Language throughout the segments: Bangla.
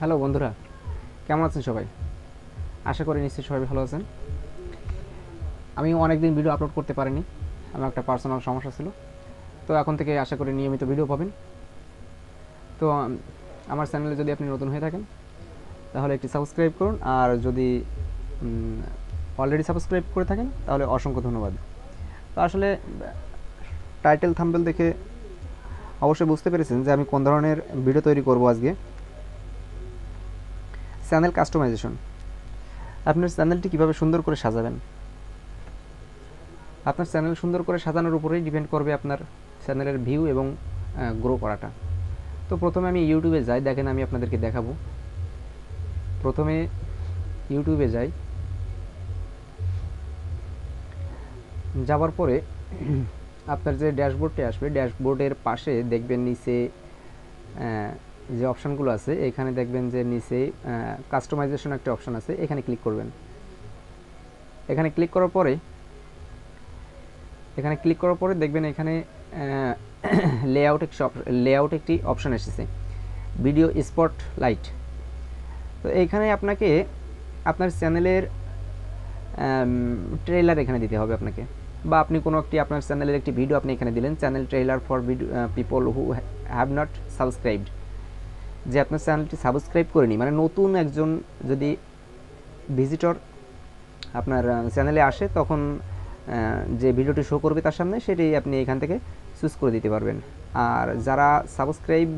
হ্যালো বন্ধুরা, কেমন আছেন সবাই? আশা করি নিশ্চয়ই সবাই ভালো আছেন। আমি অনেক দিন ভিডিও আপলোড করতে পারিনি, আমার একটা পার্সোনাল সমস্যা ছিল। তো এখন থেকে আশা করি নিয়মিত ভিডিও পাবেন। তো আমার চ্যানেলে যদি আপনি নতুন হয়ে থাকেন তাহলে একটি সাবস্ক্রাইব করুন, আর যদি অলরেডি সাবস্ক্রাইব করে থাকেন তাহলে অসংখ্য ধন্যবাদ। তো আসলে টাইটেল থাম্বনেল দেখে অবশ্যই বুঝতে পেরেছেন যে আমি কোন ধরনের ভিডিও তৈরি করব আজকে। চ্যানেল কাস্টমাইজেশন, আপনার চ্যানেলটি কীভাবে সুন্দর করে সাজাবেন। আপনার চ্যানেল সুন্দর করে সাজানোর উপরেই ডিপেন্ড করবে আপনার চ্যানেলের ভিউ এবং গ্রো করাটা। তো প্রথমে আমি ইউটিউবে যাই, দেখেন আমি আপনাদেরকে দেখাবো। প্রথমে ইউটিউবে যাই, যাওয়ার পরে আপনার যে ড্যাশবোর্ডটি আসবে, ড্যাশবোর্ডের পাশে দেখবেন নিচে যে অপশানগুলো আছে, এখানে দেখবেন যে নিচে কাস্টমাইজেশন একটা অপশান আছে, এখানে ক্লিক করবেন। এখানে ক্লিক করার পরে দেখবেন এখানে লেআউট একটি অপশান এসেছে, ভিডিও স্পটলাইট। তো এইখানে আপনাকে আপনার চ্যানেলের ট্রেলার এখানে দিতে হবে আপনাকে, বা আপনি কোনো একটি আপনার চ্যানেলের একটি ভিডিও আপনি এখানে দিলেন, channel trailer for people who have not subscribed. যে আপনার চ্যানেলটি সাবস্ক্রাইব করেনি, মানে নতুন একজন যদি ভিজিটর আপনার চ্যানেলে আসে তখন যে ভিডিওটি শো করবে তার সামনে, সেটি আপনি এখান থেকে চুজ করে দিতে পারবেন। আর যারা সাবস্ক্রাইব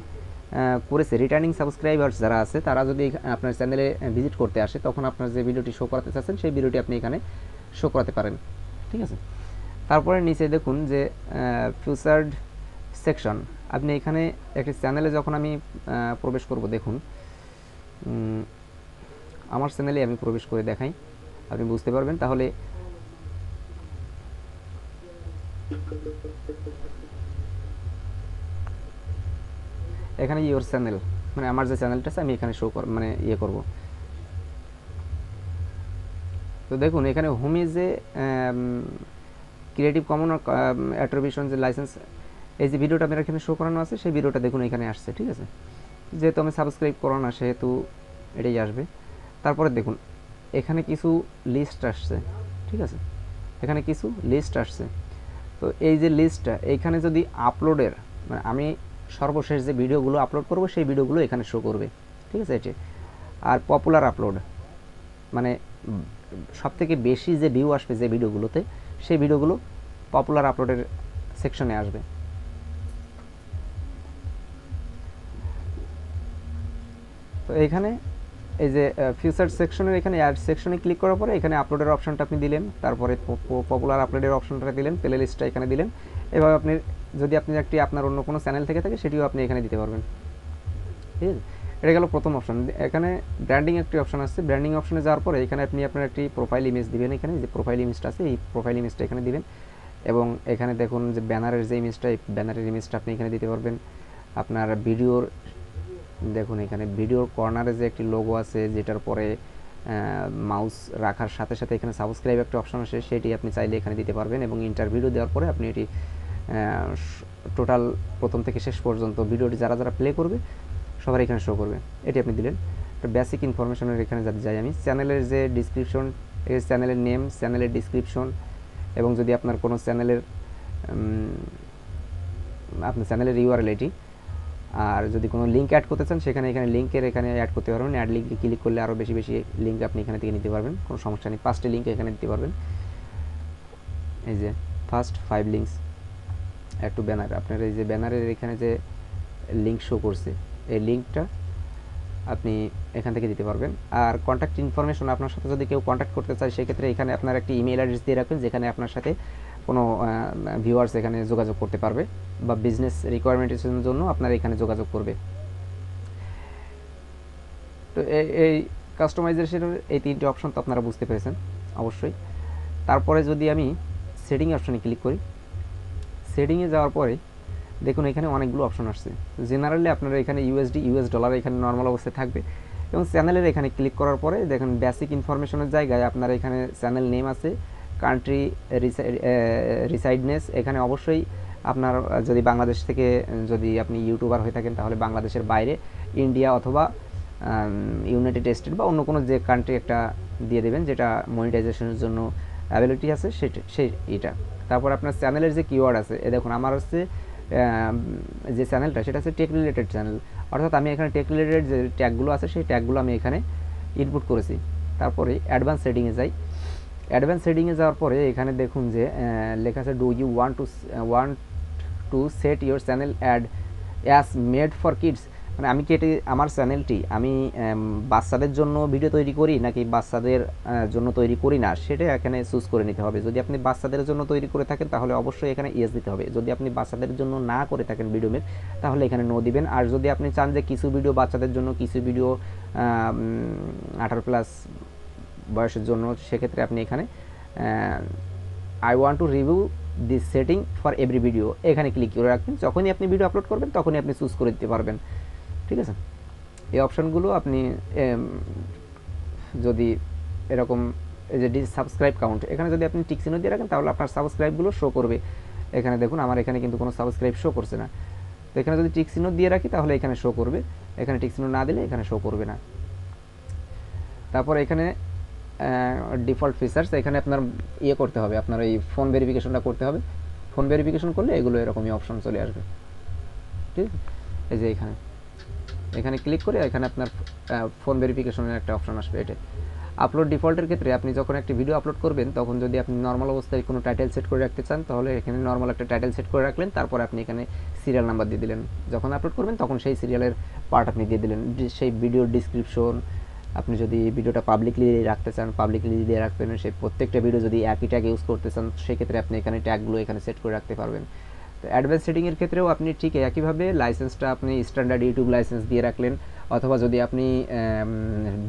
করেছে, রিটার্নিং সাবস্ক্রাইবার্স যারা আছে, তারা যদি আপনার চ্যানেলে ভিজিট করতে আসে তখন আপনার যে ভিডিওটি শো করাতে চাচ্ছেন সেই ভিডিওটি আপনি এখানে শো করাতে পারেন। ঠিক আছে, তারপরে নিচে দেখুন যে ফিচার্ড সেকশন। আপনি এখানে একটি চ্যানেলে যখন আমি প্রবেশ করব, দেখুন আমার চ্যানেলে আমি প্রবেশ করে দেখাই, আপনি বুঝতে পারবেন। তাহলে এখানে ইওর চ্যানেল, মানে আমার যে চ্যানেলটা আছে আমি এখানে শো মানে করব। তো দেখুন এখানে হোম ইজ যে ক্রিয়েটিভ কমন অ্যাট্রিবিউশন যে লাইসেন্স, এই যে ভিডিওটা আমার এখানে শো করানো আছে সেই ভিডিওটা দেখুন এখানে আসছে। ঠিক আছে, যেহেতু আমি সাবস্ক্রাইব করানো না সেহেতু এটাই আসবে। তারপরে দেখুন এখানে কিছু লিস্ট আসছে। ঠিক আছে, এখানে কিছু লিস্ট আসছে। তো এই যে লিস্টটা, এইখানে যদি আপলোডের, মানে আমি সর্বশেষ যে ভিডিওগুলো আপলোড করব সেই ভিডিওগুলো এখানে শো করবে। ঠিক আছে, এটি। আর পপুলার আপলোড, মানে সবথেকে বেশি যে ভিউ আসবে যে ভিডিওগুলোতে, সেই ভিডিওগুলো পপুলার আপলোডের সেকশনে আসবে। তো এখানে এই যে ফিচার সেকশনের এখানে অ্যাড সেকশনে ক্লিক করার পরে এখানে আপলোডের অপশনটা আপনি দিলেন, তারপরে পপুলার আপলোডের অপশনটা দিলেন, প্লে লিস্টটা এখানে দিলেন। এভাবে আপনি যদি আপনি একটি আপনার অন্য কোনো চ্যানেল থেকে থাকে সেটিও আপনি এখানে দিতে পারবেন। ঠিক আছে, এটা গেল প্রথম অপশন। এখানে ব্র্যান্ডিং একটি অপশন আছে, ব্র্যান্ডিং অপশনে যাওয়ার পরে এখানে আপনি আপনার একটি প্রোফাইল ইমেজ দিবেন। এখানে যে প্রোফাইল ইমেজটা আছে এই প্রোফাইল ইমেজটা এখানে দিবেন, এবং এখানে দেখুন যে ব্যানারের যে ইমেজটা, এই ব্যানারের ইমেজটা আপনি এখানে দিতে পারবেন। আপনার ভিডিওর দেখুন এখানে ভিডিওর কর্নারে যে একটি লোগো আছে, যেটার পরে মাউস রাখার সাথে সাথে এখানে সাবস্ক্রাইব একটা অপশন আছে, সেটি আপনি চাইলে এখানে দিতে পারবেন। এবং ইন্টার ভিডিও দেওয়ার পরে আপনি এটি টোটাল প্রথম থেকে শেষ পর্যন্ত ভিডিওটি যারা যারা প্লে করবে সবার এখানে শো করবে, এটি আপনি দিলেন। একটা বেসিক ইনফরমেশনের এখানে যাতে যাই আমি, চ্যানেলের যে ডিসক্রিপশন, চ্যানেলের নেম, চ্যানেলের ডিসক্রিপশন, এবং যদি আপনার কোনো চ্যানেলের আপনার চ্যানেলের ইউআরএল এটি, আর যদি কোনো লিঙ্ক অ্যাড করতে চান সেখানে এখানে লিঙ্কের এখানে অ্যাড করতে পারবেন। অ্যাড লিঙ্কে ক্লিক করলে আরও বেশি বেশি লিঙ্ক আপনি এখানে থেকে নিতে পারবেন, কোনো সমস্যা নেই। 5টি লিঙ্ক এখানে দিতে পারবেন। এই যে first 5 links add to banner, আপনার এই যে ব্যানারের এখানে যে লিঙ্ক শো করছে এই লিঙ্কটা আপনি এখান থেকে দিতে পারবেন। আর কন্ট্যাক্ট ইনফরমেশন, আপনার সাথে যদি কেউ কন্ট্যাক্ট করতে চায় সেক্ষেত্রে এখানে আপনার একটি ইমেল অ্যাড্রেস দিয়ে রাখবেন, যেখানে আপনার সাথে কোনো ভিউয়ার্স এখানে যোগাযোগ করতে পারবে, বা বিজনেস রিকোয়ারমেন্টের জন্য আপনার এখানে যোগাযোগ করবে। তো এই কাস্টমাইজেশনের এই 3টি অপশন তো আপনারা বুঝতে পেরেছেন অবশ্যই। তারপরে যদি আমি সেটিং অপশনে ক্লিক করি, সেটিংয়ে যাওয়ার পরে দেখুন এখানে অনেকগুলো অপশন আসছে। জেনারেলি আপনারা এখানে ইউএসডি, ইউএস ডলার এখানে নর্মাল অবস্থায় থাকবে, এবং চ্যানেলের এখানে ক্লিক করার পরে দেখুন বেসিক ইনফরমেশনের জায়গায় আপনার এখানে চ্যানেল নেম আছে, কান্ট্রি রিসাইডনেস, এখানে অবশ্যই আপনার যদি বাংলাদেশ থেকে যদি আপনি ইউটিউবার হয়ে থাকেন তাহলে বাংলাদেশের বাইরে, ইন্ডিয়া অথবা ইউনাইটেড স্টেট বা অন্য কোনো যে কান্ট্রি একটা দিয়ে দেবেন যেটা মনিটাইজেশনের জন্য অ্যাবিলিটি আছে সেই এটা। তারপর আপনার চ্যানেলের যে কিওয়ার্ড আছে, দেখুন আমার হচ্ছে যে চ্যানেলটা সেটা হচ্ছে টেক রিলেটেড চ্যানেল, অর্থাৎ আমি এখানে টেক রিলেটেড যে ট্যাগগুলো আছে সেই ট্যাগগুলো আমি এখানে ইনপুট করেছি। তারপরে অ্যাডভান্স সেটিংয়ে যাই। অ্যাডভান্স সেটিংয়ে যাওয়ার পরে এখানে দেখুন যে লেখা আছে do you want to set your channel as made for kids, মানে আমি কি এটি আমার চ্যানেলটি আমি বাচ্চাদের জন্য ভিডিও তৈরি করি নাকি বাচ্চাদের জন্য তৈরি করি না, সেটা এখানে চুজ করে নিতে হবে। যদি আপনি বাচ্চাদের জন্য তৈরি করে থাকেন তাহলে অবশ্যই এখানে ইয়েস দিতে হবে। যদি আপনি বাচ্চাদের জন্য না করে থাকেন ভিডিও মেক, তাহলে এখানে নো দিবেন। আর যদি আপনি চান যে কিছু ভিডিও বাচ্চাদের জন্য, কিছু ভিডিও 18+ বয়সের জন্য, সেক্ষেত্রে আপনি এখানে I want to review this setting for every video এখানে ক্লিক করে রাখবেন। যখনই আপনি ভিডিও আপলোড করবেন তখনই আপনি চুজ করে দিতে পারবেন। ঠিক আছে, এই অপশানগুলো আপনি যদি এরকম এই যে সাবস্ক্রাইব কাউন্ট, এখানে যদি আপনি টিক চিহ্ন দিয়ে রাখেন তাহলে আপনার সাবস্ক্রাইবগুলো শো করবে। এখানে দেখুন আমার এখানে কিন্তু কোনো সাবস্ক্রাইব শো করছে না। তো এখানে যদি টিক চিহ্ন দিয়ে রাখি তাহলে এখানে শো করবে, এখানে টিক চিহ্ন না দিলে এখানে শো করবে না। তারপর এখানে ডিফল্ট ফিচার্স, এখানে আপনার করতে হবে, আপনার এই ফোন ভেরিফিকেশনটা করতে হবে। ফোন ভেরিফিকেশন করলে এগুলো এরকমই অপশন চলে আসবে। ঠিক আছে, এই যে এখানে ক্লিক করে এখানে আপনার ফোন ভেরিফিকেশনের একটা অপশন আসবে। এটা আপলোড ডিফল্টের ক্ষেত্রে আপনি যখন একটি ভিডিও আপলোড করবেন তখন যদি আপনি নর্মাল অবস্থায় কোনো টাইটেল সেট করে রাখতে চান তাহলে এখানে নর্মাল একটা টাইটেল সেট করে রাখলেন, তারপর আপনি এখানে সিরিয়াল নাম্বার দিয়ে দিলেন। যখন আপলোড করবেন তখন সেই সিরিয়ালের পার্ট আপনি দিয়ে দিলেন। সেই ভিডিওর ডিসক্রিপশন আপনি যদি ভিডিওটা পাবলিকলি রাখতে চান পাবলিকলি দিয়ে রাখবেন। সেই প্রত্যেকটা ভিডিও যদি একই ট্যাগ ইউজ করতে চান সেক্ষেত্রে আপনি এখানে ট্যাগগুলো এখানে সেট করে রাখতে পারবেন। তো অ্যাডভান্স সেটিংয়ের ক্ষেত্রেও আপনি ঠিক একইভাবে লাইসেন্সটা আপনি স্ট্যান্ডার্ড ইউটিউব লাইসেন্স দিয়ে রাখলেন, অথবা যদি আপনি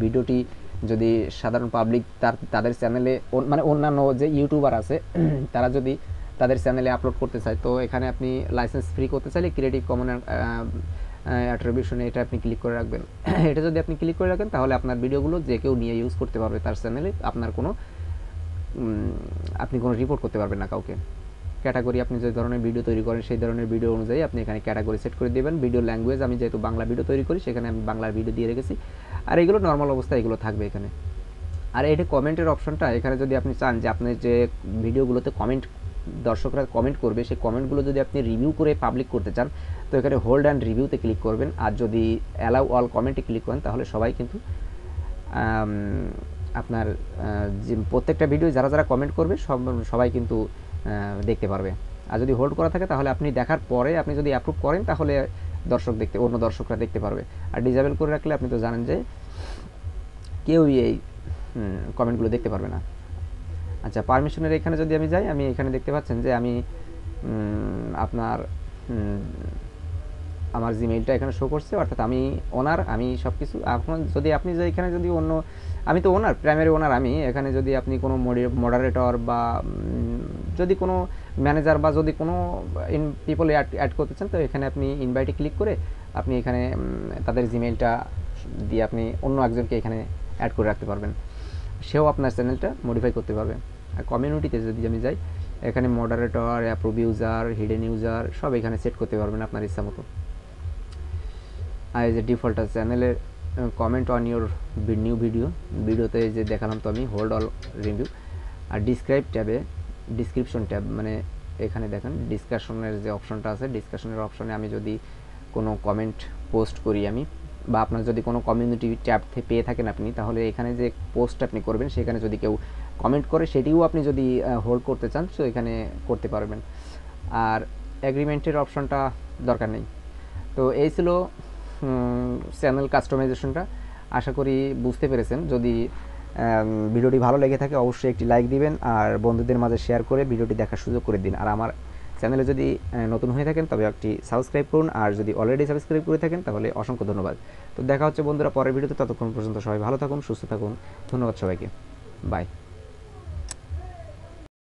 ভিডিওটি যদি সাধারণ পাবলিক তাদের চ্যানেলে মানে অন্যান্য যে ইউটিউবার আছে তারা যদি তাদের চ্যানেলে আপলোড করতে চায়, তো এখানে আপনি লাইসেন্স ফ্রি করতে চাইলে ক্রিয়েটিভ কমন অ্যাট্রিবিউশনে এটা আপনি ক্লিক করে রাখবেন। এটা যদি আপনি ক্লিক করে রাখেন তাহলে আপনার ভিডিওগুলো যে কেউ নিয়ে ইউজ করতে পারবে তার চ্যানেলে, আপনার কোনো আপনি কোনো রিপোর্ট করতে পারবেন না কাউকে। ক্যাটাগরি আপনি যে ধরনের ভিডিও তৈরি করেন সেই ধরনের ভিডিও অনুযায়ী আপনি এখানে ক্যাটাগরি সেট করে দেবেন। ভিডিও ল্যাঙ্গুয়েজ আমি যেহেতু বাংলা ভিডিও তৈরি করি সেখানে আমি বাংলার ভিডিও দিয়ে রেখেছি, আর এগুলো নর্মাল অবস্থায় এগুলো থাকবে এখানে। আর এটা কমেন্টের অপশনটা, এখানে যদি আপনি চান যে আপনি যে ভিডিওগুলোতে দর্শকরা কমেন্ট করবে সেই কমেন্টগুলো যদি আপনি রিভিউ করে পাবলিক করতে চান তো এখানে হোল্ড অ্যান্ড রিভিউতে ক্লিক করবেন। আর যদি অ্যালাউ অল কমেন্টে ক্লিক করেন তাহলে সবাই কিন্তু আপনার যে প্রত্যেকটা ভিডিও যারা যারা কমেন্ট করবে সবাই কিন্তু দেখতে পারবে। আর যদি হোল্ড করা থাকে তাহলে আপনি দেখার পরে আপনি যদি অ্যাপ্রুভ করেন তাহলে অন্য দর্শকরা দেখতে পারবে। আর ডিসেবল করে রাখলে আপনি তো জানেন যে কেউই এই কমেন্টগুলো দেখতে পারবে না। আচ্ছা, পারমিশনের এখানে যদি আমি যাই, আমি এখানে দেখতে পাচ্ছেন যে আমি আমার জিমেইলটা এখানে শো করছে, অর্থাৎ আমি ওনার, আমি সব কিছু। এখন যদি আপনি যে এখানে যদি আমি তো ওনার, প্রাইমারি ওনার আমি, এখানে যদি আপনি কোনো মডারেটর বা যদি কোনো ম্যানেজার বা যদি কোনো পিপল অ্যাড করতে চান তো এখানে আপনি ইনভাইটে ক্লিক করে আপনি এখানে তাদের জিমেইলটা দিয়ে আপনি অন্য একজনকে এখানে অ্যাড করে রাখতে পারবেন, সেও আপনার চ্যানেলটা মডিফাই করতে পারবে। আর কমিউনিটিতে যদি আমি যাই, এখানে moderator, approve user, hidden user সব এখানে সেট করতে পারবেন আপনার ইচ্ছা মতো। আর এই যে ডিফল্ট চ্যানেলের কমেন্ট অন ইউর নিউ ভিডিওতে যে দেখালাম তো আমি হোল্ড অল রিভিউ। আর ডিসক্রিপশন ট্যাব মানে এখানে দেখেন ডিসকাশনের যে অপশনটা আছে, ডিসকাশনের অপশনে আমি যদি কোনো কমেন্ট পোস্ট করি আমি, বা আপনার যদি কোনো কমিউনিটি ট্যাব পেয়ে থাকেন আপনি, তাহলে এখানে যে পোস্ট আপনি করবেন সেখানে যদি কেউ কমেন্ট করে সেটিও আপনি যদি হোল্ড করতে চান তো এখানে করতে পারবেন। আর এগ্রিমেন্টের অপশনটা দরকার নেই। তো এই ছিল চ্যানেল কাস্টমাইজেশনটা। আশা করি বুঝতে পেরেছেন। যদি ভিডিওটি ভালো লেগে থাকে অবশ্যই একটি লাইক দিবেন আর বন্ধুদের মাঝে শেয়ার করে ভিডিওটি দেখার সুযোগ করে দিন। আর আমার চ্যানেলে যদি নতুন হয়ে থাকেন তবে একটি সাবস্ক্রাইব করুন, আর যদি অলরেডি সাবস্ক্রাইব করে থাকেন তাহলে অসংখ্য ধন্যবাদ। তো দেখা হচ্ছে বন্ধুরা পরের ভিডিওতে, ততক্ষণ পর্যন্ত সবাই ভালো থাকুন, সুস্থ থাকুন। ধন্যবাদ সবাইকে, বাই।